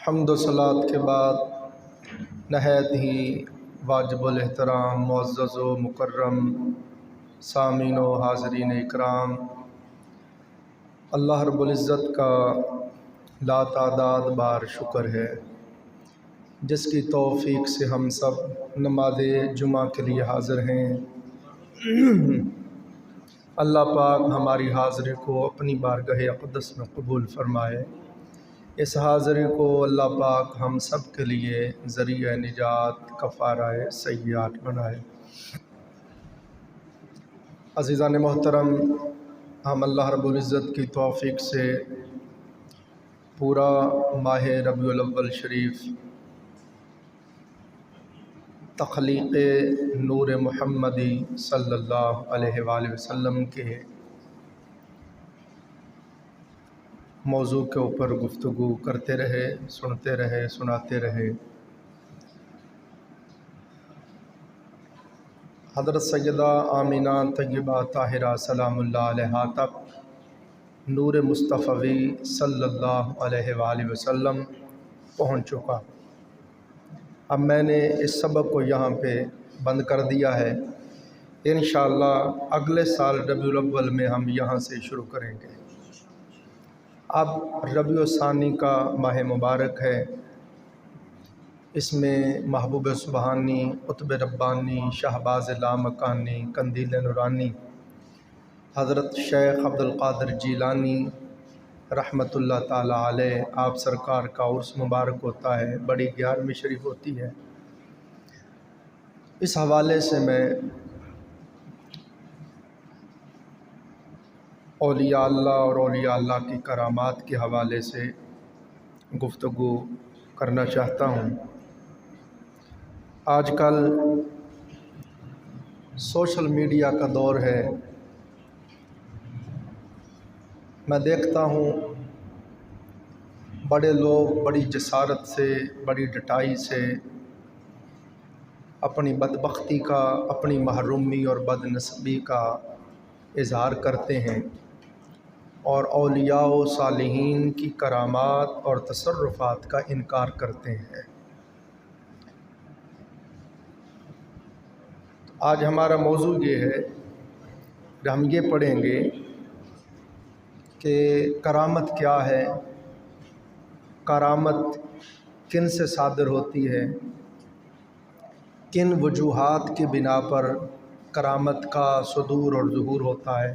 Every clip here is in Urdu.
حمد و صلات کے بعد نہایت ہی واجب الاحترام معزز و مکرم سامعین و حاضرین اکرام، اللہ رب العزت کا لاتعداد بار شکر ہے جس کی توفیق سے ہم سب نماز جمعہ کے لیے حاضر ہیں۔ اللہ پاک ہماری حاضری کو اپنی بارگاہ اقدس میں قبول فرمائے۔ اس حاضری کو اللہ پاک ہم سب کے لیے ذریعہ نجات کفارہ سیئات بنائے۔ عزیزان محترم، ہم اللہ رب العزت کی توفیق سے پورا ماہ ربیع الاول شریف تخلیق نور محمدی صلی اللہ علیہ وآلہ وسلم کے موضوع کے اوپر گفتگو کرتے رہے، سنتے رہے، سناتے رہے۔ حضرت سیدہ آمینہ طیبہ طاہرہ سلام اللہ علیہا تک نور مصطفی صلی اللہ علیہ وآلہ وسلم پہنچ چکا۔ اب میں نے اس سبق کو یہاں پہ بند کر دیا ہے، انشاءاللہ اگلے سال ربیع الاول میں ہم یہاں سے شروع کریں گے۔ اب ربیع الثانی کا ماہ مبارک ہے، اس میں محبوب سبحانی، قطب ربانی، شہباز لامکانی، قندیل نورانی، حضرت شیخ عبدالقادر جیلانی رحمۃ اللہ تعالیٰ علیہ آپ سرکار کا عرس مبارک ہوتا ہے، بڑی 11ویں شریف ہوتی ہے۔ اس حوالے سے میں اولیاء اللہ اور اولیاء اللہ کی کرامات کے حوالے سے گفتگو کرنا چاہتا ہوں۔ آج کل سوشل میڈیا کا دور ہے، میں دیکھتا ہوں بڑے لوگ بڑی جسارت سے، بڑی ڈٹائی سے اپنی بدبختی کا، اپنی محرومی اور بد نصیبی کا اظہار کرتے ہیں اور اولیاء و صالحین کی کرامات اور تصرفات کا انکار کرتے ہیں۔ آج ہمارا موضوع یہ ہے کہ ہم یہ پڑھیں گے کہ کرامت کیا ہے، کرامت کن سے صادر ہوتی ہے، کن وجوہات کی بنا پر کرامت کا صدور اور ظہور ہوتا ہے۔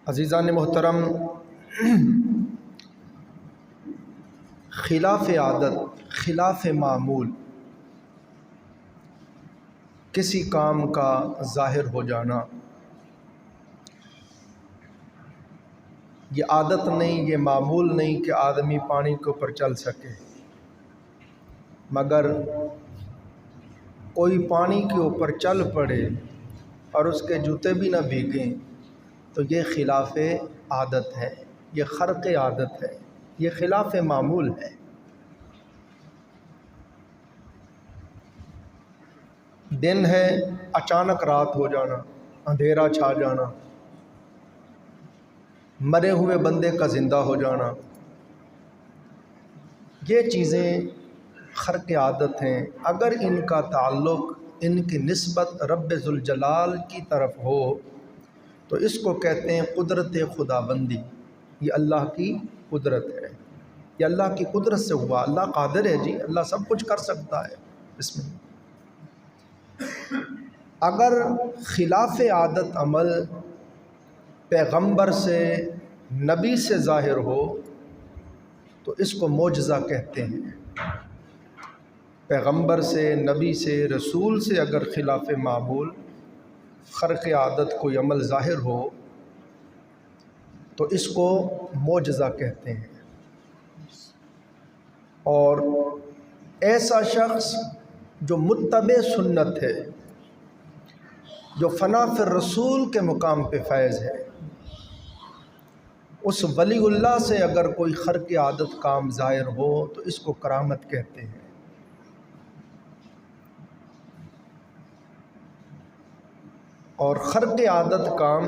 عزیزان محترم، خلاف عادت، خلاف معمول کسی کام کا ظاہر ہو جانا، یہ عادت نہیں، یہ معمول نہیں کہ آدمی پانی کے اوپر چل سکے، مگر کوئی پانی کے اوپر چل پڑے اور اس کے جوتے بھی نہ بھیگیں تو یہ خلاف عادت ہے، یہ خرق عادت ہے، یہ خلاف معمول ہے۔ دن ہے، اچانک رات ہو جانا، اندھیرا چھا جانا، مرے ہوئے بندے کا زندہ ہو جانا، یہ چیزیں خرق عادت ہیں۔ اگر ان کا تعلق، ان کی نسبت رب ذوالجلال کی طرف ہو تو اس کو کہتے ہیں قدرت خداوندی، یہ اللہ کی قدرت ہے، یہ اللہ کی قدرت سے ہوا۔ اللہ قادر ہے جی، اللہ سب کچھ کر سکتا ہے۔ بسم اللہ۔ اگر خلاف عادت عمل پیغمبر سے، نبی سے ظاہر ہو تو اس کو معجزہ کہتے ہیں۔ پیغمبر سے، نبی سے، رسول سے اگر خلاف معمول، خرق عادت کوئی عمل ظاہر ہو تو اس کو معجزہ کہتے ہیں۔ اور ایسا شخص جو متبع سنت ہے، جو فنا فی الرسول کے مقام پہ فائز ہے، اس ولی اللہ سے اگر کوئی خرق عادت کام ظاہر ہو تو اس کو کرامت کہتے ہیں۔ اور خرق عادت کام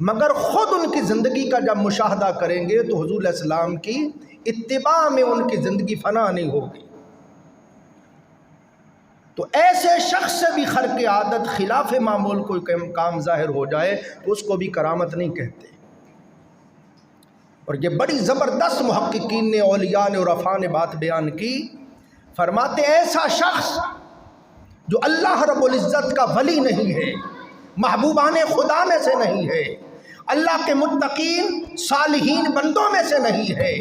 مگر خود ان کی زندگی کا جب مشاہدہ کریں گے تو حضور علیہ السلام کی اتباع میں ان کی زندگی فنا نہیں ہوگی۔ تو ایسے شخص سے بھی خرق عادت خلاف معمول کوئی کام ظاہر ہو جائے تو اس کو بھی کرامت نہیں کہتے۔ اور یہ بڑی زبردست محققین نے، اولیاء نے اور عرفاء نے بات بیان کی، فرماتے ایسا شخص جو اللہ رب العزت کا ولی نہیں ہے، محبوبان خدا میں سے نہیں ہے، اللہ کے متقین صالحین بندوں میں سے نہیں ہے،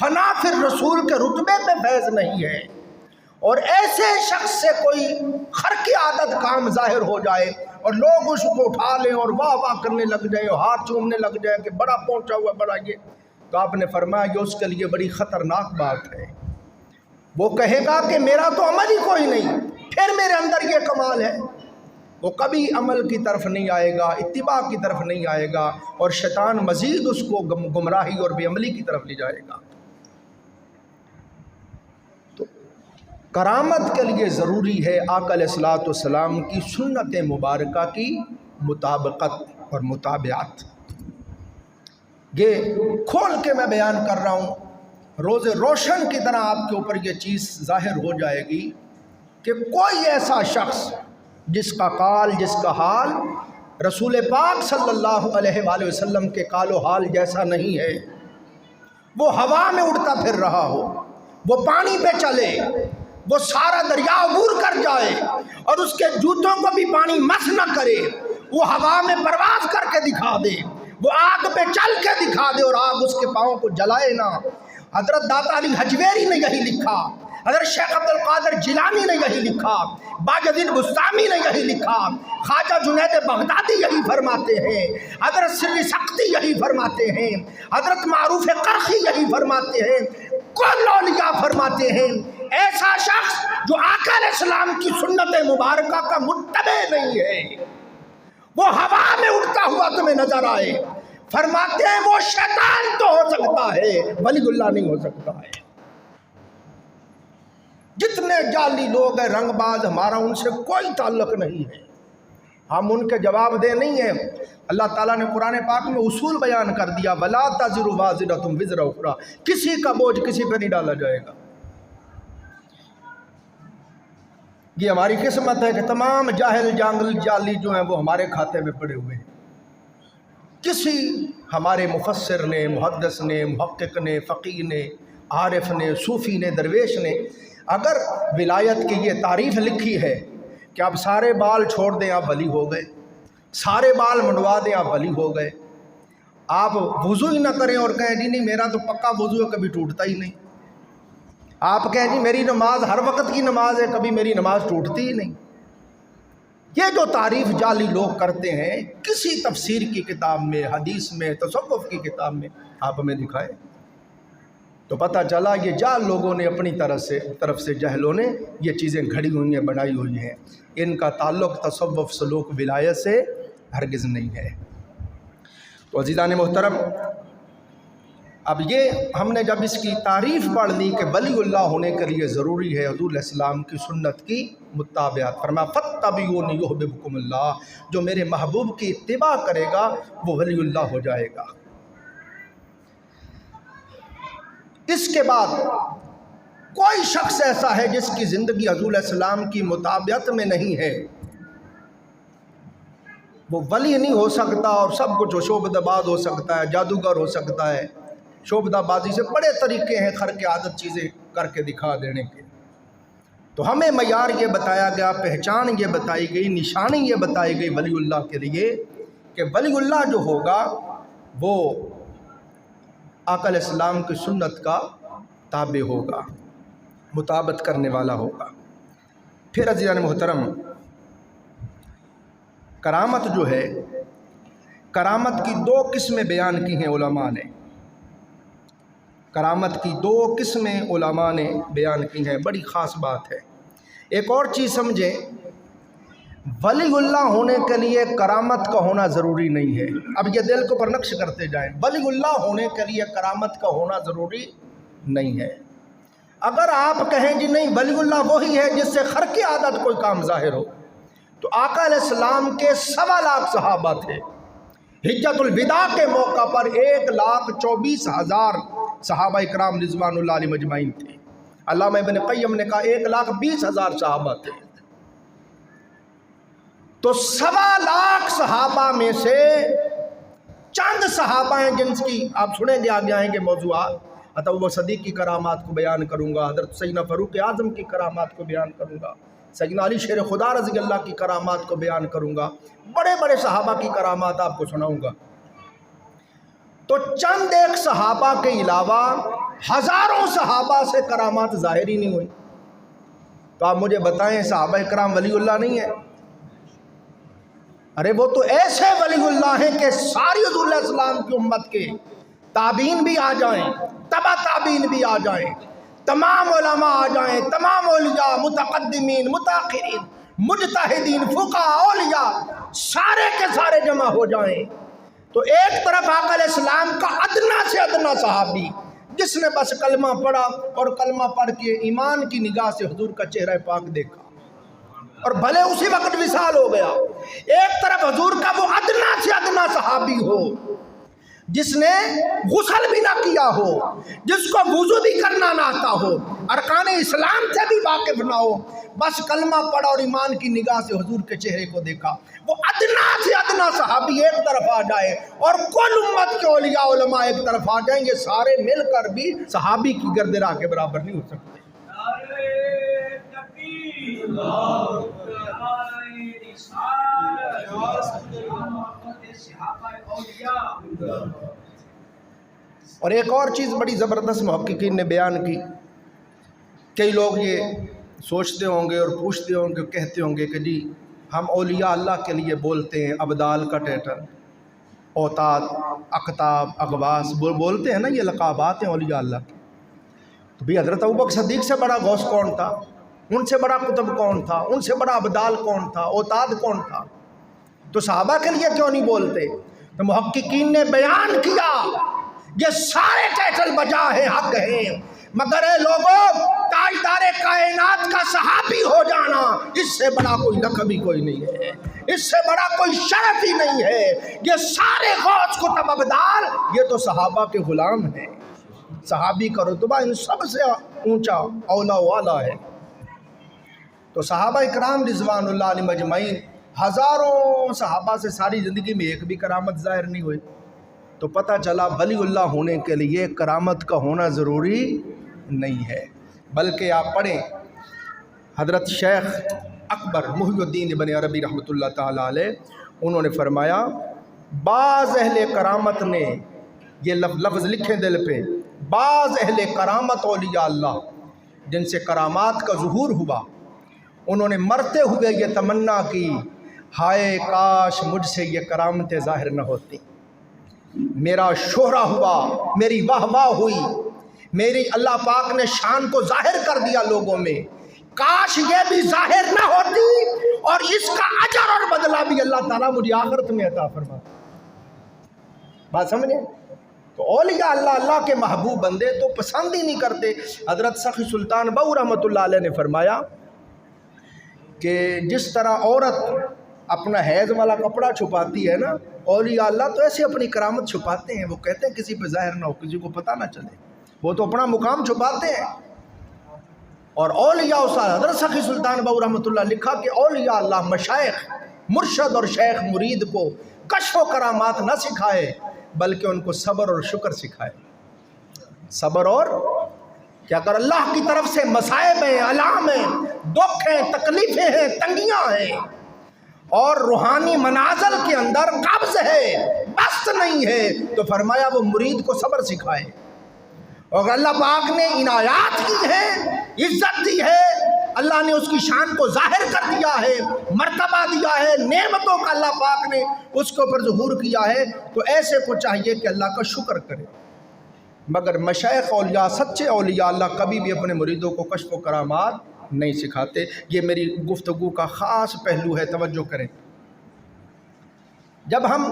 فنا فی الرسول کے رتبے پہ فیض نہیں ہے، اور ایسے شخص سے کوئی خرق عادت کام ظاہر ہو جائے اور لوگ اس کو اٹھا لیں اور واہ واہ کرنے لگ جائیں اور ہاتھ چومنے لگ جائیں کہ بڑا پہنچا ہوا بڑا یہ، تو آپ نے فرمایا کہ اس کے لیے بڑی خطرناک بات ہے۔ وہ کہے گا کہ میرا تو عمل ہی کوئی نہیں، پھر میرے اندر یہ کمال ہے۔ وہ کبھی عمل کی طرف نہیں آئے گا، اتباع کی طرف نہیں آئے گا، اور شیطان مزید اس کو گمراہی اور بے عملی کی طرف لے جائے گا۔ تو کرامت کے لیے ضروری ہے آقا علیہ الصلوۃ والسلام کی سنت مبارکہ کی مطابقت اور متابعت۔ یہ کھول کے میں بیان کر رہا ہوں، روز روشن کی طرح آپ کے اوپر یہ چیز ظاہر ہو جائے گی کہ کوئی ایسا شخص جس کا قال، جس کا حال رسول پاک صلی اللہ علیہ وآلہ وسلم کے قال و حال جیسا نہیں ہے، وہ ہوا میں اڑتا پھر رہا ہو، وہ پانی پہ چلے، وہ سارا دریا عبور کر جائے اور اس کے جوتوں کو بھی پانی مس نہ کرے، وہ ہوا میں پرواز کر کے دکھا دے، وہ آگ پہ چل کے دکھا دے اور آگ اس کے پاؤں کو جلائے نہ۔ حضرت داتا علی حجویری نے یہی لکھا، حضرت شیخ عبد القادر جیلانی نے یہی لکھا، باجدید بستامی نے یہی لکھا، خواجہ جنید بغدادی یہی فرماتے ہیں، حضرت سری سختی یہی فرماتے ہیں، حضرت معروف قرخی یہی فرماتے ہیں، کل اولیاء فرماتے ہیں ایسا شخص جو آقا علیہ السلام کی سنت مبارکہ کا متبع نہیں ہے، وہ ہوا میں اڑتا ہوا تمہیں نظر آئے، فرماتے ہیں وہ شیطان تو ہو سکتا ہے، ولی اللہ نہیں ہو سکتا ہے۔ جتنے جعلی لوگ ہیں رنگ باز، ہمارا ان سے کوئی تعلق نہیں ہے، ہم ان کے جواب دہ نہیں ہیں۔ اللہ تعالیٰ نے قرآن پاک میں اصول بیان کر دیا، وَلَا تَزِرُ وَازِرَةٌ وِزْرَ أُخْرَىٰ، کسی کا بوجھ کسی پہ نہیں ڈالا جائے گا۔ یہ ہماری قسمت ہے کہ تمام جاہل جانگل جعلی جو ہیں وہ ہمارے کھاتے میں پڑے ہوئے ہیں۔ کسی ہمارے مفسر نے، محدث نے، محقق نے، فقیہ نے، عارف نے، صوفی نے، درویش نے اگر ولایت کی یہ تعریف لکھی ہے کہ آپ سارے بال چھوڑ دیں آپ ولی ہو گئے، سارے بال منڈوا دیں آپ ولی ہو گئے، آپ وضو ہی نہ کریں اور کہیں جی نہیں میرا تو پکا وضو ہے کبھی ٹوٹتا ہی نہیں، آپ کہیں جی میری نماز ہر وقت کی نماز ہے کبھی میری نماز ٹوٹتی ہی نہیں، یہ جو تعریف جعلی لوگ کرتے ہیں کسی تفسیر کی کتاب میں، حدیث میں، تصوف کی کتاب میں آپ ہمیں دکھائے تو پتہ چلا یہ جعل لوگوں نے اپنی طرف سے جہلوں نے یہ چیزیں گھڑی ہوئی ہیں، بنائی ہوئی ہیں، ان کا تعلق تصوف سلوک ولایت سے ہرگز نہیں ہے۔ تو عزیزان محترم، اب یہ ہم نے جب اس کی تعریف پڑھ لی کہ ولی اللہ ہونے کے لیے ضروری ہے حضور علیہ السلام کی سنت کی متابعت، فرمایا فاتبعونی یحببکم اللہ، جو میرے محبوب کی اتباع کرے گا وہ ولی اللہ ہو جائے گا۔ اس کے بعد کوئی شخص ایسا ہے جس کی زندگی حضور علیہ السلام کی متابعت میں نہیں ہے، وہ ولی نہیں ہو سکتا، اور سب کچھ شعبدہ باز ہو سکتا ہے، جادوگر ہو سکتا ہے، شعبدہ بازی سے بڑے طریقے ہیں خرق عادت چیزیں کر کے دکھا دینے کے۔ تو ہمیں معیار یہ بتایا گیا، پہچان یہ بتائی گئی، نشانی یہ بتائی گئی ولی اللہ کے لیے کہ ولی اللہ جو ہوگا وہ آقا علیہ السلام کی سنت کا تابع ہوگا، مطابقت کرنے والا ہوگا۔ پھر عزیزان محترم، کرامت جو ہے، کرامت کی دو قسمیں بیان کی ہیں علماء نے، کرامت کی دو قسمیں علماء نے بیان کی ہیں، بڑی خاص بات ہے۔ ایک اور چیز سمجھیں، ولی اللہ ہونے کے لیے کرامت کا ہونا ضروری نہیں ہے۔ اب یہ دل کو پر نقش کرتے جائیں، ولی اللہ ہونے کے لیے کرامت کا ہونا ضروری نہیں ہے۔ اگر آپ کہیں جی نہیں ولی اللہ وہی ہے جس سے خرق عادت کوئی کام ظاہر ہو، تو آقا علیہ السلام کے 1.25 لاکھ صحابہ تھے، حجۃ الوداع کے موقع پر 1,24,000 صحابہ اکرام رضوان اللہ علیہ مجمعین تھے۔ علامہ ابن قیم نے کہا 1,20,000 صحابہ تھے۔ تو 1.25 صحابہ میں سے چند صحابہ ہیں جن کی آپ سنیں گے آگے آئیں گے موضوعات۔ حضرت ابوبکر صدیق کی کرامات کو بیان کروں گا، حضرت سیدنا فاروق اعظم کی کرامات کو بیان کروں گا، سیدنا علی شیر خدا رضی اللہ کی کرامات کو بیان کروں گا، بڑے بڑے صحابہ کی کرامات آپ کو سناؤں گا۔ تو چند ایک صحابہ کے علاوہ ہزاروں صحابہ سے کرامات ظاہر ہی نہیں ہوئی۔ تو آپ مجھے بتائیں صحابہ کرام ولی اللہ نہیں ہے؟ ارے وہ تو ایسے ولی اللہ ہیں کہ ساری حضور علیہ السلام کی امت کے تابعین بھی آ جائیں، تبع تابعین بھی آ جائیں، تمام علماء آ جائیں، تمام اولیاء، متقدمین، متاخرین، مجتہدین، فقہاء، اولیاء، سارے کے سارے جمع ہو جائیں تو ایک طرف آقا علیہ السلام کا ادنا سے ادنا صحابی جس نے بس کلمہ پڑھا اور کلمہ پڑھ کے ایمان کی نگاہ سے حضور کا چہرہ پاک دیکھا اور بھلے اسی وقت وصال ہو گیا، ایک طرف حضور کا وہ ادنا سے ادنا صحابی ہو جس نے غسل بھی نہ کیا ہو، جس کو وضو بھی کرنا نہ آتا ہو، ارکان اسلام سے بھی واقف نہ ہو، بس کلمہ پڑھا اور ایمان کی نگاہ سے حضور کے چہرے کو دیکھا، وہ ادنا سے ادنا صحابی ایک طرف آ جائے اور کل امت کے اولیاء علماء ایک طرف آ جائیں، یہ سارے مل کر بھی صحابی کی گرد راہ کے برابر نہیں ہو سکتے۔ اور ایک اور چیز بڑی زبردست محققین نے بیان کی، کئی لوگ یہ سوچتے ہوں گے اور پوچھتے ہوں گے، کہتے ہوں گے کہ جی ہم اولیاء اللہ کے لیے بولتے ہیں ابدال کا ٹائٹل، اوتاد، اقطاب، اغواس بولتے ہیں نا، یہ لقابات ہیں اولیاء اللہ کے۔ تو بھی حضرت ابوبکر صدیق سے بڑا غوث کون تھا؟ ان سے بڑا قطب کون تھا؟ ان سے بڑا ابدال کون تھا؟ اوتاد کون تھا؟ تو صحابہ کے لیے کیوں نہیں بولتے؟ تو محققین نے بیان کیا یہ سارے ٹائٹل بجا ہے، حق ہیں، مگر اے لوگوں تاجدار کائنات کا صحابی ہو جانا اس سے بڑا کوئی لقب ہی کوئی نہیں ہے، اس سے بڑا کوئی شرف ہی نہیں ہے۔ یہ سارے غوث کتب ابدال یہ تو صحابہ کے غلام ہیں، صحابی کا رتبہ ان سب سے اونچا اولا والا ہے۔ تو صحابہ اکرام رضوان اللہ علیہ مجمعین، ہزاروں صحابہ سے ساری زندگی میں ایک بھی کرامت ظاہر نہیں ہوئی، تو پتہ چلا ولی اللہ ہونے کے لیے کرامت کا ہونا ضروری نہیں ہے، بلکہ آپ پڑھیں حضرت شیخ اکبر محی الدین ابن عربی رحمۃ اللہ تعالیٰ علیہ، انہوں نے فرمایا بعض اہل کرامت نے، یہ لفظ لکھیں دل پہ، بعض اہل کرامت اولیاء اللہ جن سے کرامات کا ظہور ہوا، انہوں نے مرتے ہوئے یہ تمنا کی ہائے کاش مجھ سے یہ کرامتیں ظاہر نہ ہوتی، میرا شہرہ ہوا، میری واہ واہ ہوئی، میری اللہ پاک نے شان کو ظاہر کر دیا لوگوں میں، کاش یہ بھی ظاہر نہ ہوتی اور اس کا اجر اور بدلہ بھی اللہ تعالیٰ مجھے آخرت میں عطا فرما۔ بات سمجھیں؟ تو اولیاء اللہ کے محبوب بندے تو پسند ہی نہیں کرتے۔ حضرت سخی سلطان بہو رحمۃ اللہ علیہ نے فرمایا کہ جس طرح عورت اپنا حیض والا کپڑا چھپاتی ہے نا، اولیاء اللہ تو ایسے اپنی کرامت چھپاتے ہیں، وہ کہتے ہیں کسی پہ ظاہر نہ ہو، کسی کو پتہ نہ چلے، وہ تو اپنا مقام چھپاتے ہیں۔ اور اولیاء استاد حضرت سخی سلطان بہو رحمۃ اللہ لکھا کہ اولیاء اللہ مشائخ، مرشد اور شیخ مرید کو کشف و کرامات نہ سکھائے بلکہ ان کو صبر اور شکر سکھائے۔ صبر اور کہ اگر اللہ کی طرف سے مصائب ہیں، علام ہیں، دکھ ہیں، تکلیفیں ہیں، تنگیاں ہیں اور روحانی منازل کے اندر قبض ہے، بست نہیں ہے، تو فرمایا وہ مرید کو صبر سکھائے۔ اور اللہ پاک نے عنایات کی ہے، عزت دی ہے، اللہ نے اس کی شان کو ظاہر کر دیا ہے، مرتبہ دیا ہے، نعمتوں کا اللہ پاک نے اس کے اوپر ظہور کیا ہے، تو ایسے کو چاہیے کہ اللہ کا شکر کرے۔ مگر مشائخ اولیاء، سچے اولیاء اللہ کبھی بھی اپنے مریدوں کو کشف و کرامات نہیں سکھاتے۔ یہ میری گفتگو کا خاص پہلو ہے، توجہ کریں۔ جب ہم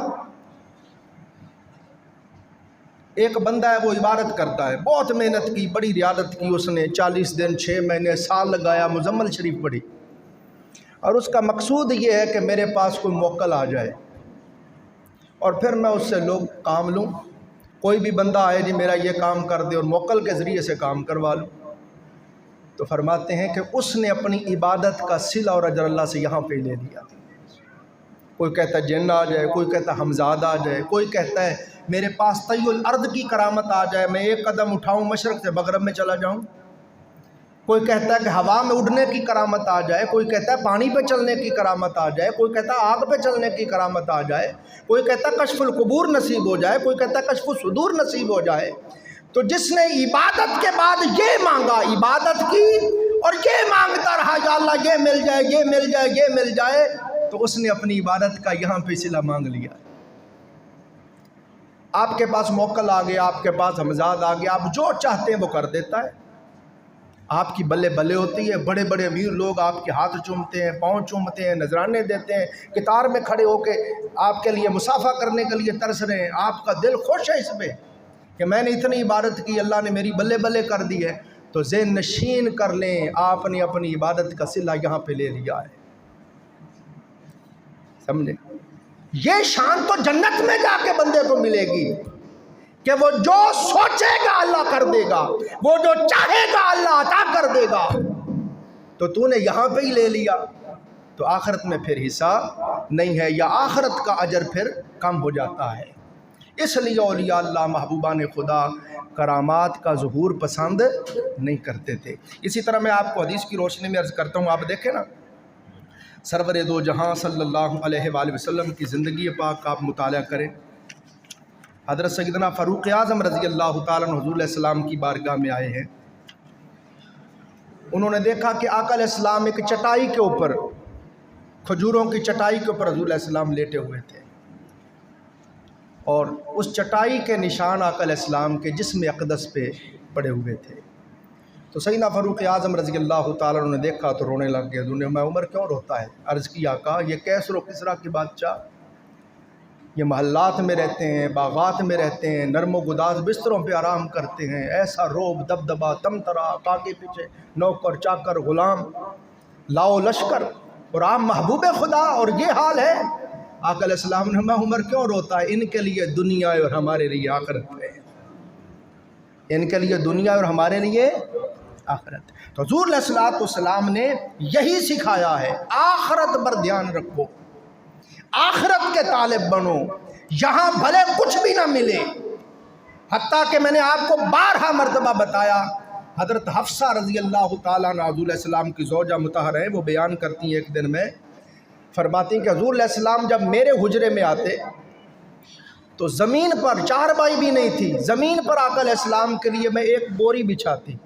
ایک بندہ ہے وہ عبادت کرتا ہے، بہت محنت کی، بڑی ریاضت کی، اس نے 40 دن 6 مہینے سال لگایا، مزمل شریف پڑھی، اور اس کا مقصود یہ ہے کہ میرے پاس کوئی موکل آ جائے اور پھر میں اس سے لوگ کام لوں. کوئی بھی بندہ آئے جی میرا یہ کام کر دے اور موکل کے ذریعے سے کام کروا لوں. تو فرماتے ہیں کہ اس نے اپنی عبادت کا صلہ اور اجر اللہ سے یہاں پہ لے لیا. کوئی کہتا ہے جن آ جائے، کوئی کہتا ہے ہمزاد آ جائے، کوئی کہتا ہے میرے پاس طی الارض کی کرامت آ جائے، میں ایک قدم اٹھاؤں مشرق سے مغرب میں چلا جاؤں. کوئی کہتا ہے کہ ہوا میں اڑنے کی کرامت آ جائے، کوئی کہتا ہے پانی پہ چلنے کی کرامت آ جائے، کوئی کہتا ہے آگ پہ چلنے کی کرامت آ جائے، کوئی کہتا ہے کشف القبور نصیب ہو جائے، کوئی کہتا ہے کشف الصدور نصیب ہو جائے. تو جس نے عبادت کے بعد یہ مانگا، عبادت کی اور یہ مانگتا رہا یا اللہ یہ مل جائے، یہ مل جائے، یہ مل جائے، تو اس نے اپنی عبادت کا یہاں پہ صلہ مانگ لیا. آپ کے پاس موکل آ گیا، آپ کے پاس ہمزاد آ گیا، آپ جو چاہتے ہیں وہ کر دیتا ہے. آپ کی بلے بلے ہوتی ہے، بڑے بڑے امیر لوگ آپ کے ہاتھ چومتے ہیں، پاؤں چومتے ہیں، نذرانے دیتے ہیں، قطار میں کھڑے ہو کے آپ کے لیے مسافہ کرنے کے لیے ترس رہے ہیں. آپ کا دل خوش ہے اس پہ کہ میں نے اتنی عبادت کی، اللہ نے میری بلے بلے کر دی ہے. تو ذہن نشین کر لیں، آپ نے اپنی عبادت کا صلہ یہاں پہ لے لیا ہے. سمجھے؟ یہ شان تو جنت میں جا کے بندے کو ملے گی کہ وہ جو سوچے گا اللہ کر دے گا، وہ جو چاہے گا اللہ عطا کر دے گا. تو تو نے یہاں پہ ہی لے لیا تو آخرت میں پھر حصہ نہیں ہے، یا آخرت کا اجر پھر کم ہو جاتا ہے. اس لیے اولیاء اللہ محبوبان خدا کرامات کا ظہور پسند نہیں کرتے تھے. اسی طرح میں آپ کو حدیث کی روشنی میں عرض کرتا ہوں، آپ دیکھیں نا سرور دو جہاں صلی اللہ علیہ وآلہ وسلم کی زندگی پاک کا آپ مطالعہ کریں. حضرت سیدنا فاروق اعظم رضی اللہ تعالیٰ عنہ حضور علیہ السلام کی بارگاہ میں آئے ہیں. انہوں نے دیکھا کہ آقا علیہ السلام ایک چٹائی کے اوپر، کھجوروں کی چٹائی کے اوپر حضور علیہ السلام لیٹے ہوئے تھے، اور اس چٹائی کے نشان آقا علیہ السلام کے جسم اقدس پہ پڑے ہوئے تھے. تو سیدنا فاروق اعظم رضی اللہ تعالیٰ عنہ نے دیکھا تو رونے لگ گئے. انہوں نے میں عمر کیوں روتا ہے؟ عرض کی آقا یہ کیسر و کسریٰ کی بادشاہ، یہ محلات میں رہتے ہیں، باغات میں رہتے ہیں، نرم و گداز بستروں پہ آرام کرتے ہیں، ایسا روب دبدبا تمترا، آگے پیچھے نوکر چاکر غلام لاؤ لشکر، اور آپ محبوب خدا اور یہ حال ہے. آقا علیہ السلام نے میں عمر کیوں روتا ہے؟ ان کے لیے دنیا اور ہمارے لیے آخرت ہے، ان کے لیے دنیا اور ہمارے لیے آخرت. تو حضور علیہ السلام نے یہی سکھایا ہے، آخرت پر دھیان رکھو، آخرت کے طالب بنو، یہاں بھلے کچھ بھی نہ ملے. حتیٰ کہ میں نے آپ کو 12 مرتبہ بتایا، حضرت حفصہ رضی اللہ تعالیٰ عنہ حضور علیہ السلام کی زوجہ مطہرہ ہیں، وہ بیان کرتی ہیں ایک دن میں، فرماتی ہیں کہ حضور علیہ السلام جب میرے حجرے میں آتے تو زمین پر، چارپائی بھی نہیں تھی، زمین پر آقا علیہ السلام کے لیے میں ایک بوری بچھاتی،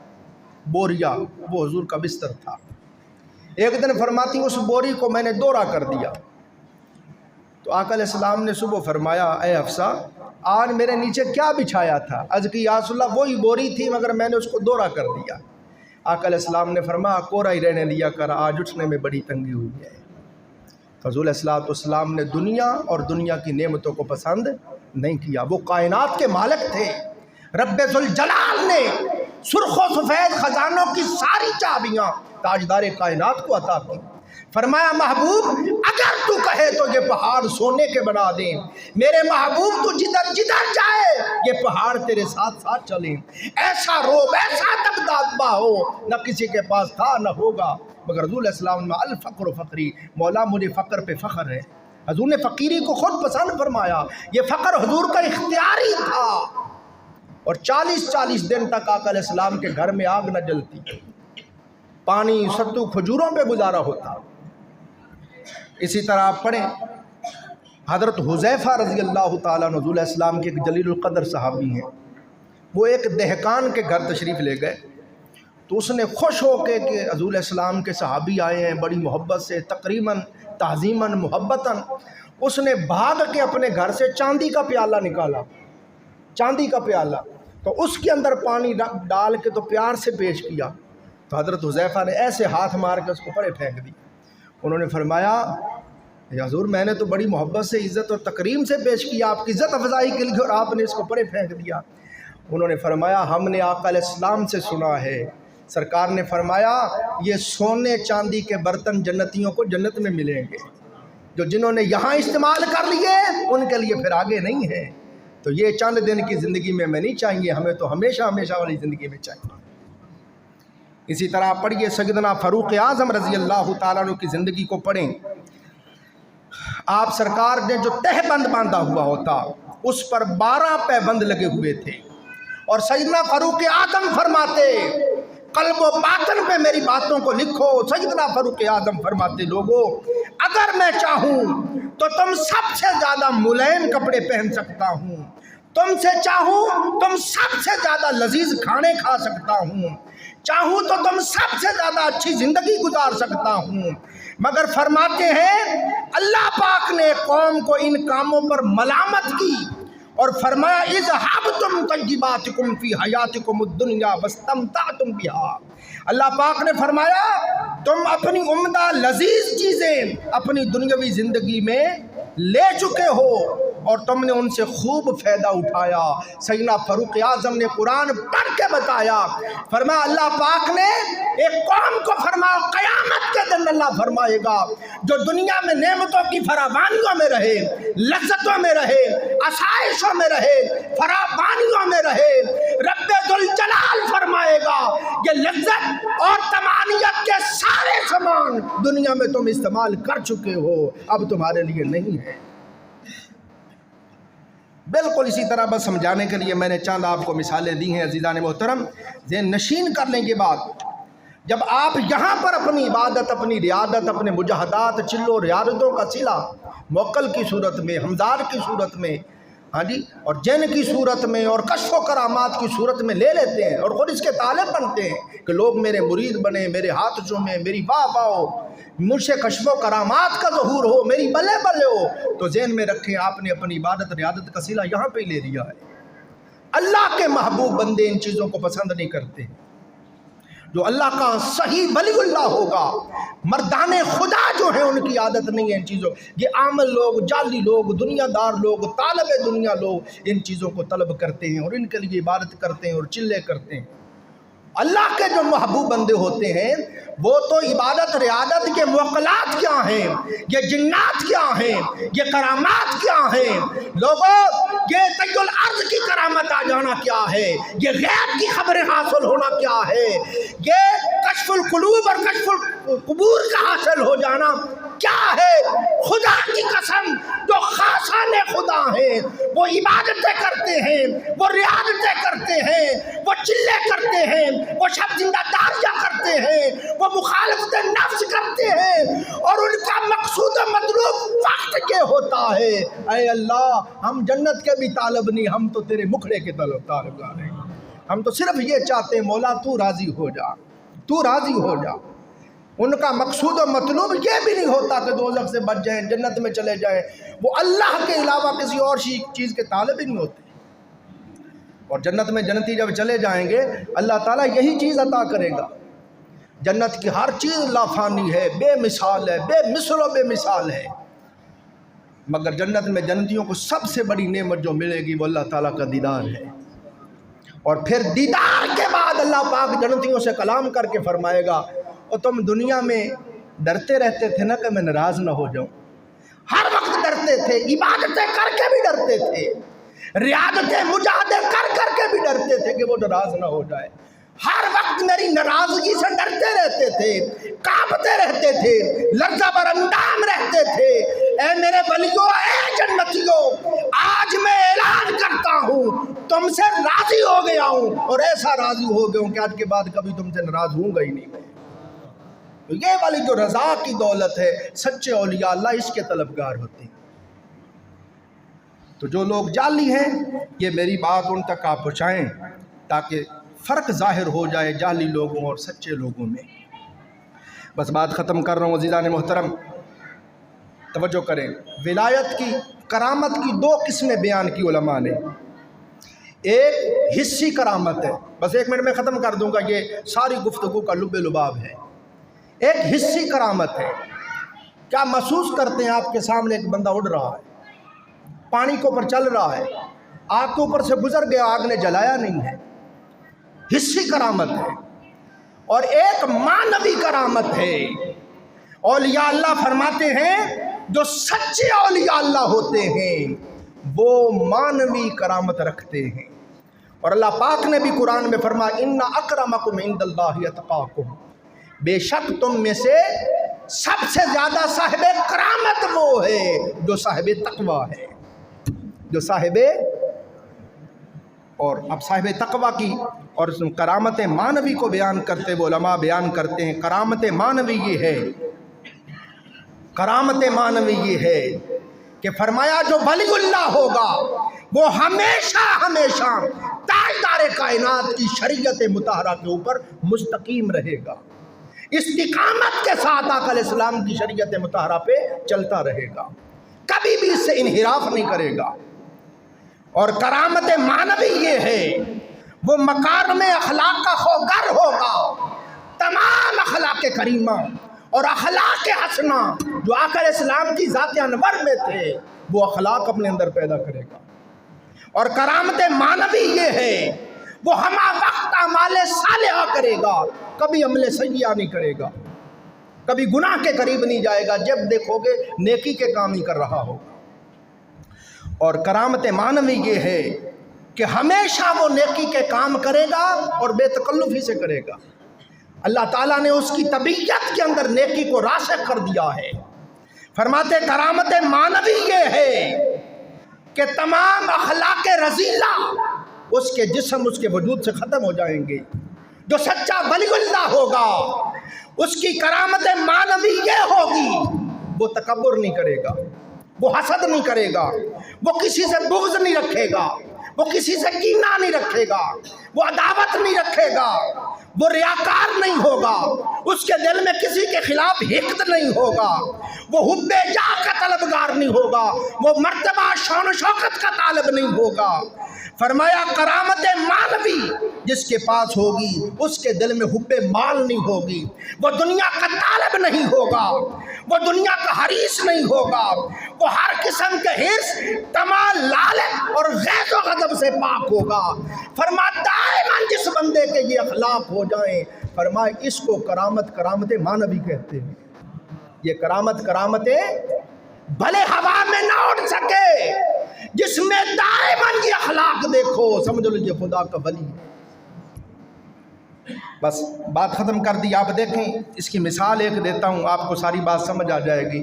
بوریا، وہ حضور کا بستر تھا. ایک دن فرماتی اس بوری کو میں نے دورہ کر دیا. تو آقا علیہ السلام نے صبح فرمایا اے حفصہ آج میرے نیچے کیا بچھایا تھا؟ عرض کی یا رسول اللہ وہی بوری تھی مگر میں نے اس کو دورہ کر دیا. آقا علیہ السلام نے فرمایا کوڑا ہی رہنے دیا کر، آج اٹھنے میں بڑی تنگی ہوئی ہے. حضور علیہ السلام نے دنیا اور دنیا کی نعمتوں کو پسند نہیں کیا. وہ کائنات کے مالک تھے، رب ذوالجلال نے سرخ و سفید خزانوں کی ساری چابیاں تاجدار کائنات کو عطا کی. فرمایا محبوب اگر تو کہے تو یہ پہاڑ سونے کے بنا دیں، میرے محبوب تو جدھر جدھر جائے یہ پہاڑ تیرے ساتھ ساتھ چلیں. ایسا روب، ایسا دبدبا ہو نہ کسی کے پاس تھا نہ ہوگا مگر حضور علیہ السلام میں الفقر و فقری، مولا مجھے فقر پہ فخر ہے. حضور نے فقیری کو خود پسند فرمایا، یہ فقر حضور کا اختیاری تھا. اور 40 دن تک آقا علیہ السلام کے گھر میں آگ نہ جلتی، پانی ستو کھجوروں پہ گزارا ہوتا. اسی طرح آپ پڑھیں حضرت حذیفہ رضی اللہ تعالیٰ عنہ حضور علیہ السلام کے ایک جلیل القدر صحابی ہیں. وہ ایک دہقان کے گھر تشریف لے گئے تو اس نے خوش ہو کے کہ حضور علیہ السلام کے صحابی آئے ہیں بڑی محبت سے، تقریباً تعظیماً محبتاً، اس نے بھاگ کے اپنے گھر سے چاندی کا پیالہ نکالا، چاندی کا پیالہ، تو اس کے اندر پانی ڈال کے تو پیار سے پیش کیا. تو حضرت حذیفہ نے ایسے ہاتھ مار کے اس کو پرے پھینک دی. انہوں نے فرمایا یا حضور میں نے تو بڑی محبت سے، عزت اور تکریم سے پیش کیا آپ کی عزت افزائی کے لیے، اور آپ نے اس کو پرے پھینک دیا. انہوں نے فرمایا ہم نے آقا علیہ السلام سے سنا ہے، سرکار نے فرمایا یہ سونے چاندی کے برتن جنتیوں کو جنت میں ملیں گے. جو جنہوں نے یہاں استعمال کر لیے ان کے لیے پھر آگے نہیں ہے۔ تو یہ چند دن کی زندگی میں نہیں چاہیے، ہمیں تو ہمیشہ ہمیشہ والی زندگی میں چاہیے۔ اسی طرح پڑھیے سیدنا فاروق اعظم رضی اللہ تعالیٰ عنہ کی زندگی کو پڑھیں۔ آپ سرکار نے جو تہ بند باندھا ہوا ہوتا اس پر 12 پابند لگے ہوئے تھے، اور سیدنا فاروق اعظم فرماتے قلب و باطن پہ میری باتوں کو لکھو۔ سیدنا فاروق اعظم فرماتے لوگو اگر میں چاہوں تو تم سب سے زیادہ ملائم کپڑے پہن سکتا ہوں، تم سے چاہوں تم سب سے زیادہ لذیذ کھانے کھا سکتا ہوں، چاہوں تو تم سب سے زیادہ اچھی زندگی گزار سکتا ہوں، مگر فرماتے ہیں اللہ پاک نے قوم کو ان کاموں پر ملامت کی اور فرمایا اذهبتم طیباتکم فی حیاتکم الدنیا واستمتعتم بها۔ اللہ پاک نے فرمایا تم اپنی عمدہ لذیذ چیزیں اپنی دنیاوی زندگی میں لے چکے ہو اور تم نے ان سے خوب فائدہ اٹھایا۔ سیدنا فاروق اعظم نے قرآن پڑھ کے بتایا، فرمایا اللہ پاک نے ایک قوم کو فرمایا قیامت کے دن اللہ فرمائے گا جو دنیا میں نعمتوں کی فراوانیوں میں رہے، لذتوں میں رہے، آسائشوں میں رہے، فراوانیوں میں رہے، رب ذوالجلال فرمائے گا یہ لذت اور تمانیت کے سارے سامان دنیا میں تم استعمال کر چکے ہو، اب تمہارے لیے نہیں ہے۔ بالکل اسی طرح بس سمجھانے کے لیے میں نے چند آپ کو مثالیں دی ہیں عزیزان محترم۔ ذہن نشین کرنے کے بعد جب آپ یہاں پر اپنی عبادت، اپنی ریاضت، اپنے مجاہدات، چلو ریاضتوں کا صلہ موکل کی صورت میں، ہمدار کی صورت میں، ہاں جی، اور جن کی صورت میں اور کشف و کرامات کی صورت میں لے لیتے ہیں اور خود اس کے طالب بنتے ہیں کہ لوگ میرے مرید بنے، میرے ہاتھ چومیں، میری واہ واہ ہو، مجھ سے کشف و کرامات کا ظہور ہو، میری بلے بلے ہو، تو ذہن میں رکھیں آپ نے اپنی عبادت ریاضت کا صلہ یہاں پہ ہی لے لیا ہے۔ اللہ کے محبوب بندے ان چیزوں کو پسند نہیں کرتے۔ جو اللہ کا صحیح ولی اللہ ہوگا، مردان خدا جو ہیں ان کی عادت نہیں ہے ان چیزوں، یہ عامل لوگ، جعلی لوگ، دنیا دار لوگ، طالب دنیا لوگ ان چیزوں کو طلب کرتے ہیں اور ان کے لیے عبادت کرتے ہیں اور چلے کرتے ہیں۔ اللہ کے جو محبوب بندے ہوتے ہیں وہ تو عبادت ریاضت کے موکلات کیا ہیں، یہ جنات کیا ہیں، یہ کرامات کیا ہیں، لوگوں یہ طی الارض کی کرامت آ جانا کیا ہے، یہ غیب کی خبریں حاصل ہونا کیا ہے، یہ کشف القلوب اور کشف القبور کا حاصل ہو جانا کیا ہے۔ خدا کی قسم جو خاصان خدا ہیں وہ عبادتیں کرتے ہیں، وہ ریاضتیں کرتے ہیں، وہ چلے کرتے ہیں، وہ شب زندہ داریاں کرتے ہیں، وہ مخالفت نفس کرتے ہیں اور ان کا مقصود و مطلوب وقت کے ہوتا ہے۔ اے اللہ ہم جنت کے بھی طالب نہیں، ہم تو تیرے مکھڑے کے طالبگار ہیں، ہم تو صرف یہ چاہتے ہیں مولا تو راضی ہو جا، تو راضی ہو جا۔ ان کا مقصود و مطلوب یہ بھی نہیں ہوتا کہ دوزخ سے بچ جائیں، جنت میں چلے جائیں، وہ اللہ کے علاوہ کسی اور چیز کے طالب ہی نہیں ہوتے۔ اور جنت میں جنتی جب چلے جائیں گے اللہ تعالیٰ یہی چیز عطا کرے گا۔ جنت کی ہر چیز لافانی ہے، بے مثال ہے، بے مثل و بے مثال ہے، مگر جنت میں جنتیوں کو سب سے بڑی نعمت جو ملے گی وہ اللہ تعالیٰ کا دیدار ہے۔ اور پھر دیدار کے بعد اللہ پاک جنتیوں سے کلام کر کے فرمائے گا اور تم دنیا میں ڈرتے رہتے تھے نا کہ میں ناراض نہ ہو جاؤں، ہر وقت ڈرتے تھے، عبادتیں کر کے بھی ڈرتے تھے، ریاضتیں مجاہدیں کر کر کے بھی ڈرتے تھے کہ وہ ناراض نہ ہو جائے، ہر وقت میری ناراضگی سے ڈرتے رہتے تھے، کانپتے رہتے تھے، لرزہ بر اندام رہتے تھے۔ اے میرے ولیوں، اے جنتیوں، آج میں اعلان کرتا ہوں تم سے راضی ہو گیا ہوں، اور ایسا راضی ہو گیا ہوں کہ آج کے بعد کبھی تم سے ناراض ہوں گا ہی نہیں۔ تو یہ والی جو رضا کی دولت ہے سچے اولیاء اللہ اس کے طلبگار ہوتے ہیں۔ تو جو لوگ جعلی ہیں یہ میری بات ان تک آپ پہنچائیں تاکہ فرق ظاہر ہو جائے جعلی لوگوں اور سچے لوگوں میں۔ بس بات ختم کر رہا ہوں عزیزان محترم، توجہ کریں۔ ولایت کی، کرامت کی 2 قسمیں بیان کی علماء نے۔ ایک حصی کرامت ہے، بس 1 منٹ میں ختم کر دوں گا، یہ ساری گفتگو کا لب لباب ہے۔ ایک حصی کرامت ہے، کیا محسوس کرتے ہیں آپ کے سامنے ایک بندہ اڑ رہا ہے، پانی کے اوپر چل رہا ہے، آگ کے اوپر سے گزر گیا، آگ نے جلایا نہیں ہے، حصی کرامت ہے۔ اور ایک معنوی کرامت ہے۔ اولیاء اللہ فرماتے ہیں جو سچے اولیاء اللہ ہوتے ہیں وہ مانوی کرامت رکھتے ہیں۔ اور اللہ پاک نے بھی قرآن میں فرمایا ان اکرمکم عند اللہ اتقاکم، بے شک تم میں سے سب سے زیادہ صاحب کرامت وہ ہے جو صاحب تقوی ہے، جو صاحب، اور اب صاحب تقوی کی اور کرامت مانوی کو بیان کرتے وہ علماء بیان کرتے ہیں کرامت مانوی یہ ہے، کرامت مانوی یہ ہے کہ فرمایا جو ولی اللہ ہوگا وہ ہمیشہ ہمیشہ تاجدار کائنات کی شریعت مطہرہ کے اوپر مستقیم رہے گا، استقامت کے ساتھ آقا علیہ السلام کی شریعت مطہرہ پہ چلتا رہے گا، کبھی بھی اس سے انحراف نہیں کرے گا۔ اور کرامت مانوی یہ ہے وہ مکارم اخلاق کا خوگر ہوگا، تمام اخلاق کریمہ اور اخلاق حسنہ جو آقا علیہ السلام کی ذات انور میں تھے وہ اخلاق اپنے اندر پیدا کرے گا۔ اور کرامت مانوی یہ ہے وہ ہمہ وقت اعمال صالحہ کرے گا، کبھی عمل سیئہ نہیں کرے گا، کبھی گناہ کے قریب نہیں جائے گا، جب دیکھو گے نیکی کے کام ہی کر رہا ہوگا۔ اور کرامت مانوی یہ ہے کہ ہمیشہ وہ نیکی کے کام کرے گا اور بے تکلفی سے کرے گا۔ اللہ تعالیٰ نے اس کی طبیعت کے اندر نیکی کو راسخ کر دیا ہے۔ فرماتے کرامت مانوی یہ ہے کہ تمام اخلاق رذیلہ اس کے جسم اس کے وجود سے ختم ہو جائیں گے۔ جو سچا ولی اللہ ہوگا اس کی کرامت مانوی یہ ہوگی وہ تکبر نہیں کرے گا، وہ حسد نہیں کرے گا، وہ کسی سے بغض نہیں رکھے گا، وہ کسی سے کینہ نہیں رکھے گا، وہ عداوت نہیں رکھے گا، وہ ریاکار نہیں ہوگا، اس کے دل میں کسی کے خلاف حقد نہیں ہوگا، وہ حب جاہ کا طلبگار نہیں ہوگا، وہ مرتبہ شان و شوکت کا طالب نہیں ہوگا۔ فرمایا کرامت مانوی جس کے پاس ہوگی اس کے دل میں حب مال نہیں ہوگی، وہ دنیا کا طالب نہیں ہوگا، وہ دنیا کا حریص نہیں ہوگا، وہ ہر قسم کے حرص، طمع، لالچ اور غیظ و غضب سے پاک ہوگا۔ فرمایا دائما جس بندے کے یہ اخلاق ہو جائیں، فرمایا اس کو کرامت مانوی کہتے ہیں۔ یہ کرامت بھلے ہوا میں نہ اڑ سکے، جس میں دائما یہ اخلاق دیکھو سمجھ لو یہ خدا کا ولی ہے۔ بس بات ختم کر دی۔ آپ دیکھیں اس کی مثال ایک دیتا ہوں، آپ کو ساری بات سمجھ آ جائے گی۔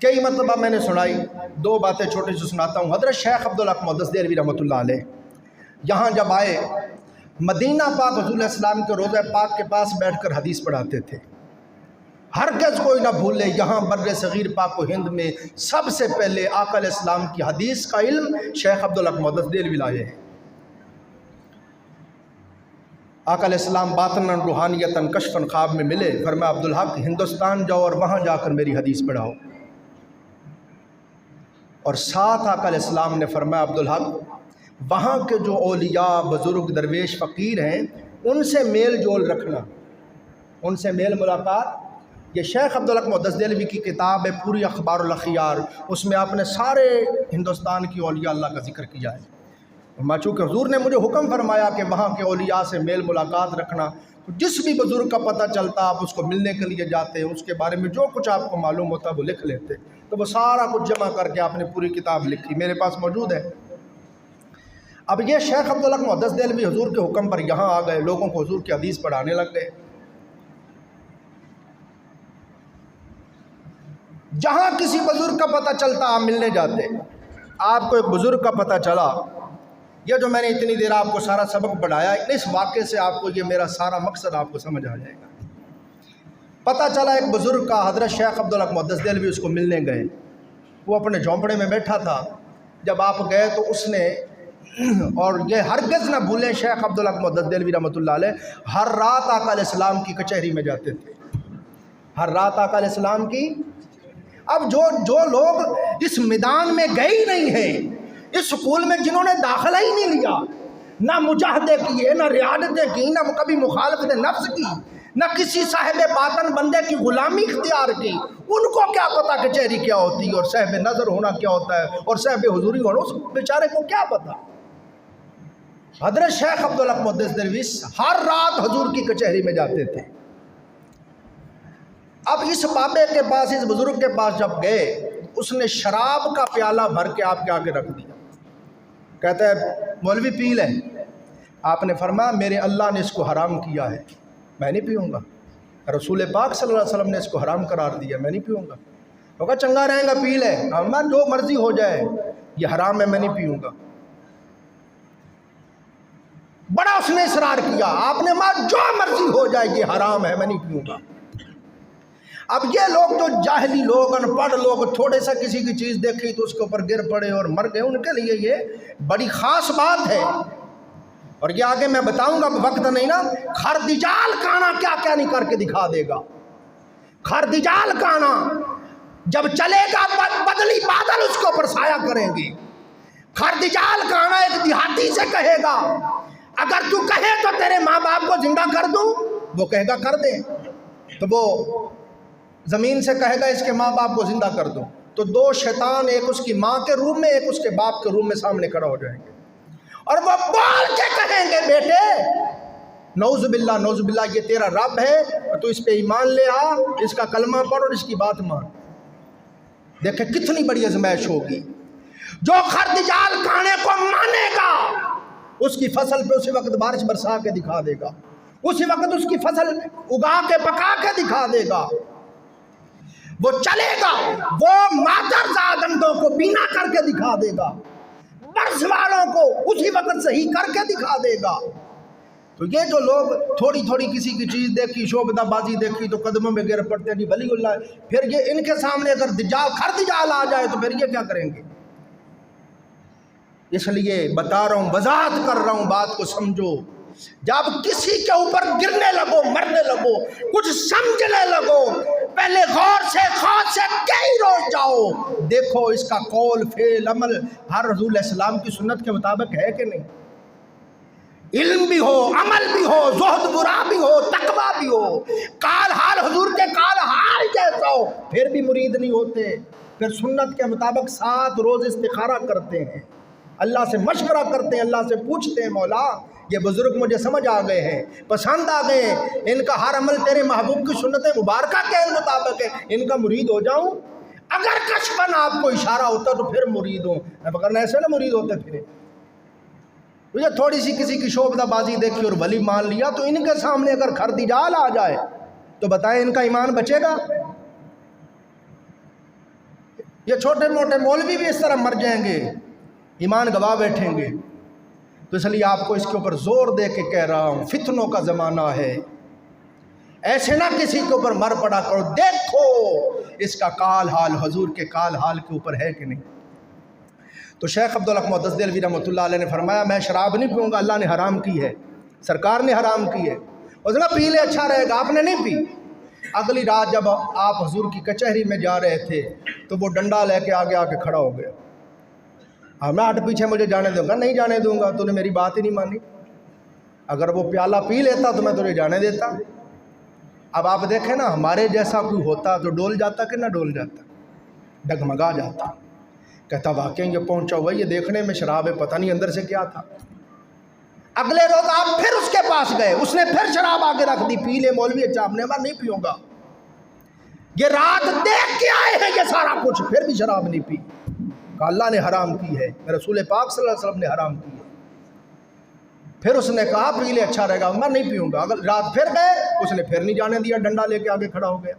کئی مرتبہ میں نے سنائی، دو باتیں چھوٹی سی سناتا ہوں۔ حضرت شیخ عبدالحق محدث دہلوی رحمۃ اللہ علیہ یہاں جب آئے، مدینہ پاک حضور علیہ السلام کے روضہ پاک کے پاس بیٹھ کر حدیث پڑھاتے تھے۔ ہرگز کوئی نہ بھولے یہاں بر صغیر پاک و ہند میں سب سے پہلے آقا علیہ السلام کی حدیث کا علم شیخ عبدالحق محدث دہلوی لائے ہیں۔ آقا علیہ السلام باطناً روحانیتاً کشفاً خواب میں ملے، فرمایا عبدالحق ہندوستان جاؤ اور وہاں جا کر میری حدیث پڑھاؤ۔ اور ساتھ آقا علیہ السلام نے فرمایا عبدالحق وہاں کے جو اولیاء، بزرگ، درویش، فقیر ہیں ان سے میل جول رکھنا، ان سے میل ملاقات۔ یہ شیخ عبدالحق محدث دہلوی کی کتاب ہے پوری اخبار الاخیار، اس میں آپ نے سارے ہندوستان کی اولیاء اللہ کا ذکر کیا ہے۔ چونکہ حضور نے مجھے حکم فرمایا کہ وہاں کے اولیاء سے میل ملاقات رکھنا، تو جس بھی بزرگ کا پتہ چلتا آپ اس کو ملنے کے لیے جاتے، اس کے بارے میں جو کچھ آپ کو معلوم ہوتا وہ لکھ لیتے، تو وہ سارا کچھ جمع کر کے آپ نے پوری کتاب لکھی، میرے پاس موجود ہے۔ اب یہ شیخ عبدالحق محدث دہلوی حضور کے حکم پر یہاں آ گئے، لوگوں کو حضور کی حدیث پڑھانے لگ گئے۔ جہاں کسی بزرگ کا پتہ چلتا آپ ملنے جاتے۔ آپ کو ایک بزرگ کا پتہ چلا، یہ جو میں نے اتنی دیر آپ کو سارا سبق پڑھایا، اس واقعے سے آپ کو یہ میرا سارا مقصد آپ کو سمجھ آ جائے گا۔ پتہ چلا ایک بزرگ کا، حضرت شیخ عبدالحق محدث دہلوی اس کو ملنے گئے، وہ اپنے جھونپڑے میں بیٹھا تھا۔ جب آپ گئے تو اس نے، اور یہ ہرگز نہ بھولیں شیخ عبدالحق محدث دہلوی رحمۃ اللہ علیہ ہر رات آقا علیہ السلام کی کچہری میں جاتے تھے، ہر رات آقا علیہ السلام کی۔ اب جو لوگ اس میدان میں گئے ہی نہیں ہیں، اس سکول میں جنہوں نے داخلہ ہی نہیں لیا، نہ مجاہدے کیے، نہ ریاضتیں کی، نہ کبھی مخالفت نفس کی، نہ کسی صاحب باطن بندے کی غلامی اختیار کی، ان کو کیا پتہ کچہری کیا ہوتی ہے اور صاحب نظر ہونا کیا ہوتا ہے اور صاحب حضوری ہونا، اس بیچارے کو کیا پتہ۔ حضرت شیخ عبدالحق محدث دہلوی ہر رات حضور کی کچہری میں جاتے تھے۔ اب اس بابے کے پاس، اس بزرگ کے پاس جب گئے، اس نے شراب کا پیالہ بھر کے آپ کے آگے رکھ دیا. کہتا ہے مولوی پی لیں. آپ نے فرمایا میرے اللہ نے اس کو حرام کیا ہے، میں نہیں پیوں گا. رسول پاک صلی اللہ علیہ وسلم نے اس کو حرام قرار دیا، میں نہیں پیوں گا. وہ کہا چنگا رہیں گا پی لے، میں جو مرضی ہو جائے، یہ حرام ہے، میں نہیں پیوں گا. بڑا اس نے اصرار کیا. آپ نے ماں جو مرضی ہو جائے یہ حرام ہے، میں نہیں پیوں گا. اب یہ لوگ جو جاہلی لوگ، ان پڑھ لوگ، تھوڑے سا کسی کی چیز دیکھی تو اس کے اوپر گر پڑے اور مر گئے، ان کے لیے یہ بڑی خاص بات ہے. اور یہ آگے میں بتاؤں گا، وقت نہیں نا. خردجال کانا کیا کیا نہیں کر کے دکھا دے گا. خردجال کانا جب چلے گا بدلی بادل اس کے اوپر سایہ کریں گے. خردجال کانا ایک دیہاتی سے کہے گا اگر تو کہے تو تیرے ماں باپ کو زندہ کر دوں، وہ کہے گا کر دیں. تو وہ زمین سے کہے گا اس کے ماں باپ کو زندہ کر دو، تو دو شیطان، ایک اس کی ماں کے روم میں، ایک اس کے باپ کے روم میں سامنے کھڑا ہو جائیں گے، اور وہ بول کے کہیں گے بیٹے نعوذ باللہ نعوذ باللہ یہ تیرا رب ہے اور تو اس پہ ایمان لے آ، اس کا کلمہ پڑھ اور اس کی بات مان. دیکھیں کتنی بڑی آزمائش ہوگی. جو خردجال کھانے کو مانے گا اس کی فصل پہ اسی وقت بارش برسا کے دکھا دے گا، اسی وقت اس کی فصل اگا کے پکا کے دکھا دے گا. وہ چلے گا، وہ مادر زادندوں کو بینا کر کے دکھا دے گا، برس والوں کو اسی وقت صحیح کر کے دکھا دے گا. تو یہ جو لوگ تھوڑی تھوڑی کسی کی چیز دیکھی، شعبدہ بازی دیکھی تو قدموں میں گر پڑتے ہیں، ولی اللہ. پھر یہ ان کے سامنے اگر خردجال آ جائے تو پھر یہ کیا کریں گے؟ اس لیے بتا رہا ہوں، وضاحت کر رہا ہوں، بات کو سمجھو. جب کسی کے اوپر گرنے لگو، مرنے لگو، کچھ سمجھنے لگو، پہلے غور سے خود سے کئی روز جاؤ، دیکھو اس کا قول فعل عمل ہر رسول علیہ السلام کی سنت کے مطابق ہے کہ نہیں. علم بھی ہو، عمل بھی ہو، زہد برا بھی ہو، تقویٰ بھی ہو، کال حال حضور کے کال حال جیسا ہو، پھر بھی مرید نہیں ہوتے. پھر سنت کے مطابق 7 روز استخارہ کرتے ہیں، اللہ سے مشورہ کرتے ہیں، اللہ سے پوچھتے ہیں مولا یہ بزرگ مجھے سمجھ آ گئے ہیں، پسند آ گئے ہیں، ان کا ہر عمل تیرے محبوب کی سنت مبارکہ کے مطابق ہے، ان کا مرید ہو جاؤں. اگر کشفاً آپ کو اشارہ ہوتا تو پھر مرید ہوں، اگر ایسے نہ مرید ہوتے پھر. مجھے تھوڑی سی کسی کی شعبدہ بازی دیکھی اور ولی مان لیا، تو ان کے سامنے اگر خردجال آ جائے تو بتائیں ان کا ایمان بچے گا؟ یہ چھوٹے موٹے مولوی بھی اس طرح مر جائیں گے، ایمان گوا بیٹھیں گے. تو اس لیے آپ کو اس کے اوپر زور دے کے کہہ رہا ہوں، فتنوں کا زمانہ ہے، ایسے نہ کسی کے اوپر مر پڑا کرو. دیکھو اس کا کال حال حضور کے کال حال کے اوپر ہے کہ نہیں. تو شیخ عبدالحق محدث دہلوی رحمۃ اللہ علیہ نے فرمایا میں شراب نہیں پیوں گا، اللہ نے حرام کی ہے، سرکار نے حرام کی ہے. اس نے پی لے اچھا رہے گا، آپ نے نہیں پی. اگلی رات جب آپ حضور کی کچہری میں جا رہے تھے تو وہ ڈنڈا لے کے آگے آ کے کھڑا ہو گیا. میں ہٹ پیچھے مجھے جانے دوں گا، نہیں جانے دوں گا، تو نے میری بات ہی نہیں مانی. اگر وہ پیالہ پی لیتا تو میں تجھے جانے دیتا. اب آپ دیکھیں نا، ہمارے جیسا کوئی ہوتا تو ڈول جاتا کہ نہ ڈول جاتا، ڈگمگا جاتا. کہتا واقعی یہ پہنچا ہوا، یہ دیکھنے میں شراب ہے، پتہ نہیں اندر سے کیا تھا. اگلے روز آپ پھر اس کے پاس گئے، اس نے پھر شراب آگے رکھ دی، پی لے مولوی. اچھا آپ نے کہا نہیں پیوں گا، یہ رات دیکھ کے آئے ہیں یہ سارا کچھ، پھر بھی شراب نہیں پی. کہ اللہ نے حرام کی ہے، رسول پاک صلی اللہ علیہ وسلم نے حرام کی ہے. پھر اس نے کہا پی لے اچھا رہے گا، میں نہیں پیوں گا. اگر رات پھر گئے، اس نے پھر نہیں جانے دیا، ڈنڈا لے کے آگے کھڑا ہو گیا.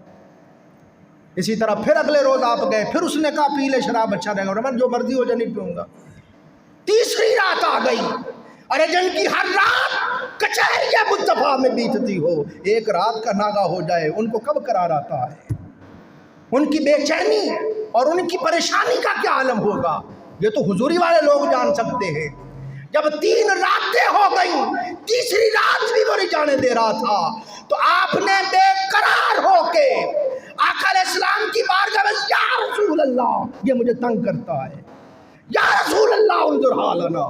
اسی طرح پھر اگلے روز آپ گئے، پھر اس نے کہا پی لے شراب اچھا رہے گا، میں جو مرضی ہو جائے نہیں پیوں گا. تیسری رات آ گئی، ارے جن کی ہر رات کچہری مصطفیٰ میں بیتتی ہو، ایک رات کا ناغہ ہو جائے ان کو کب قرار آتا ہے؟ ان کی بے چینی اور ان کی پریشانی کا کیا عالم ہوگا؟ یہ تو حضوری والے لوگ جان سکتے ہیں. جب 3 راتیں ہو گئیں، تیسری رات بھی وہ نہیں جانے دے رہا تھا، تو آپ نے بے قرار ہو کے آقا علیہ السلام کی بارگاہ میں یا رسول اللہ یہ مجھے تنگ کرتا ہے، یا رسول اللہ انظر حالنا.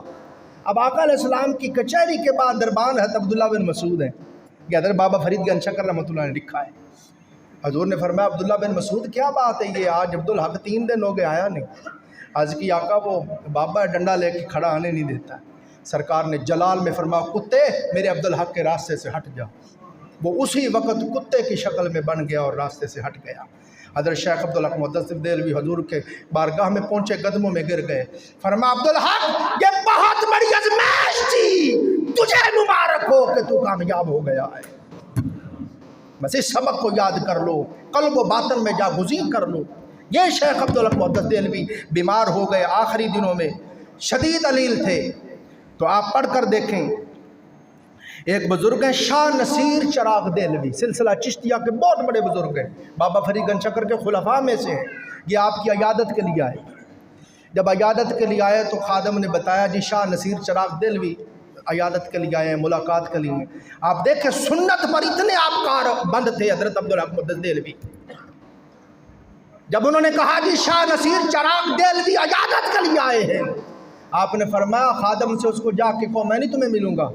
اب آقا علیہ السلام کی کچہری کے بعد دربان حضرت عبداللہ بن مسعود ہیں، یہ حضرت بابا فرید گنج شکر رحمۃ اللہ نے لکھا ہے. حضور نے فرمایا عبداللہ بن مسعود کیا بات ہے، یہ آج عبدالحق 3 دن ہو گئے آیا نہیں. عرض کی آقا وہ بابا ڈنڈا لے کے کھڑا آنے نہیں دیتا. سرکار نے جلال میں فرمایا کتے میرے عبدالحق کے راستے سے ہٹ جا. وہ اسی وقت کتے کی شکل میں بن گیا اور راستے سے ہٹ گیا۔ حضرت شیخ عبدالحق مدثر دہلوی حضور کے بارگاہ میں پہنچے، قدموں میں گر گئے، فرمایا عبدالحق یہ بہت بڑی آزمائش تھی، تجھے مبارک ہو کہ تو کامیاب ہو گیا ہے، بس اس سبق کو یاد کر لو، قلب و باطن میں جاگزین کر لو۔ یہ شیخ عبدالحق مدثر دہلوی بیمار ہو گئے، آخری دنوں میں شدید علیل تھے، تو آپ پڑھ کر دیکھیں، ایک بزرگ ہیں شاہ نصیر چراغ دہلوی، سلسلہ چشتیہ کے بہت بڑے بزرگ ہیں، بابا فرید گنج شکر کے خلفاء میں سے ہیں، یہ آپ کی عیادت کے لیے آئے۔ جب عیادت کے لیے آئے تو خادم نے بتایا جی شاہ نصیر چراغ دہلوی عیادت کے لیے آئے ہیں، ملاقات کے لیے۔ آپ دیکھیں سنت پر اتنے آپ کار بند تھے حضرت عبدالحق مدثر دہلوی۔ جب انہوں نے کہا جی شاہ نصیر چراغ دہلوی عیادت کے لیے آئے ہیں، آپ نے فرمایا خادم سے اس کو جا کے کہو میں نہیں تمہیں ملوں گا،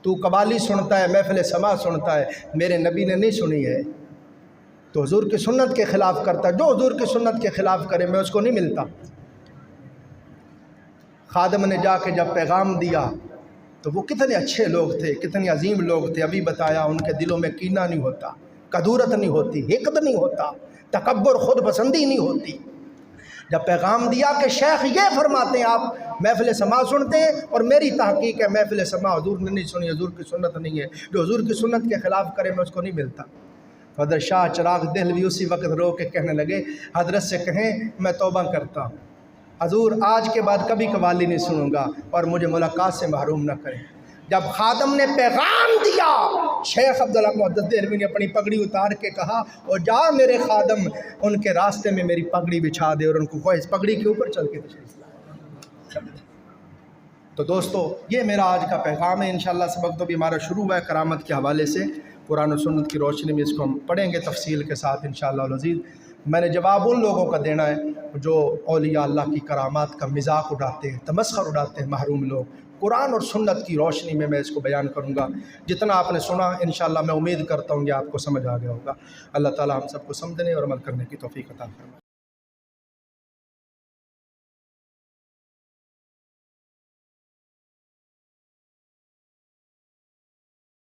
تو قوالی سنتا ہے، محفل سما سنتا ہے، میرے نبی نے نہیں سنی ہے، تو حضور کی سنت کے خلاف کرتا ہے، جو حضور کی سنت کے خلاف کرے میں اس کو نہیں ملتا۔ خادم نے جا کے جب پیغام دیا تو وہ کتنے اچھے لوگ تھے، کتنے عظیم لوگ تھے، ابھی بتایا ان کے دلوں میں کینہ نہیں ہوتا، کدورت نہیں ہوتی، حقد نہیں ہوتا، تکبر خود پسندی نہیں ہوتی۔ جب پیغام دیا کہ شیخ یہ فرماتے ہیں آپ محفل سما سنتے ہیں اور میری تحقیق ہے محفل سما حضور نے نہیں سنی، حضور کی سنت نہیں ہے، جو حضور کی سنت کے خلاف کرے میں اس کو نہیں ملتا۔ حضرت شاہ چراغ دہلوی اسی وقت رو کے کہنے لگے حضرت سے کہیں میں توبہ کرتا ہوں، حضور آج کے بعد کبھی قوالی نہیں سنوں گا اور مجھے ملاقات سے محروم نہ کریں۔ جب خادم نے پیغام دیا شیخ عبدالحق مدثر دہلوی نے اپنی پگڑی اتار کے کہا اور جا میرے خادم ان کے راستے میں میری پگڑی بچھا دے اور ان کو اس پگڑی کے اوپر چل کے تشریف لائے۔ تو دوستو یہ میرا آج کا پیغام ہے، انشاءاللہ سبق تو بھی ہمارا شروع ہوا ہے کرامت کے حوالے سے، قرآن و سنت کی روشنی میں اس کو ہم پڑھیں گے تفصیل کے ساتھ انشاءاللہ العزیز۔ میں نے جواب ان لوگوں کا دینا ہے جو اولیاء اللہ کی کرامات کا مذاق اڑاتے ہیں، تمسخر اڑاتے ہیں، محروم لوگ۔ قرآن اور سنت کی روشنی میں اس کو بیان کروں گا، جتنا آپ نے سنا انشاءاللہ میں امید کرتا ہوں کہ آپ کو سمجھ آ گیا ہوگا۔ اللہ تعالی ہم سب کو سمجھنے اور عمل کرنے کی توفیق عطا فرمائے۔